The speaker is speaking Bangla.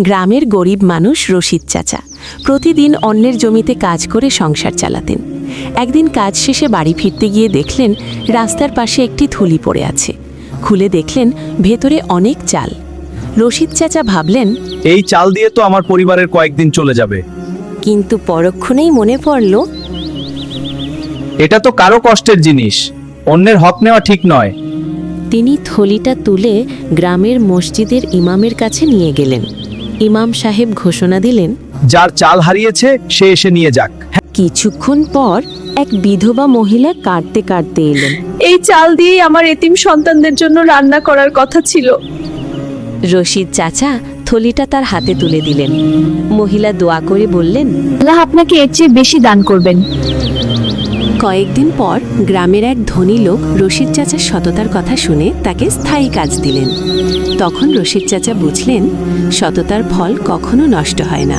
গ্রামের গরিব মানুষ রশিদ চাচা প্রতিদিন অন্যের জমিতে কাজ করে সংসার চালাতেন। একদিন কাজ শেষে বাড়ি ফিরতে গিয়ে দেখলেন রাস্তার পাশে একটি থলি পড়ে আছে। খুলে দেখলেন ভেতরে অনেক চাল। রশিদ চাচা ভাবলেন, এই চাল দিয়ে তো আমার পরিবারের কয়েকদিন চলে যাবে। কিন্তু পরক্ষণেই মনে পড়ল, এটা তো কারো কষ্টের জিনিস, অন্যের হক নেওয়া ঠিক নয়। তিনি থলিটা তুলে গ্রামের মসজিদের ইমামের কাছে নিয়ে গেলেন। ইমাম সাহেব ঘোষণা দিলেন, যার চাল হারিয়েছে সে এসে নিয়ে যাক। কিছুক্ষণ পর এক বিধবা মহিলা কাঁদতে কাঁদতে এলেন। এই চাল দিয়েই আমার এতিম সন্তানদের জন্য রান্না করার কথা ছিল। রশিদ চাচা থলিটা তার হাতে তুলে দিলেন। মহিলা দোয়া করে বললেন, আল্লাহ আপনাকে এর চেয়ে বেশি দান করবেন। কয়েকদিন পর গ্রামের এক ধনী লোক রশিদ চাচার সততার কথা শুনে তাকে স্থায়ী কাজ দিলেন। তখন রশিদ চাচা বুঝলেন, সততার ফল কখনো নষ্ট হয় না।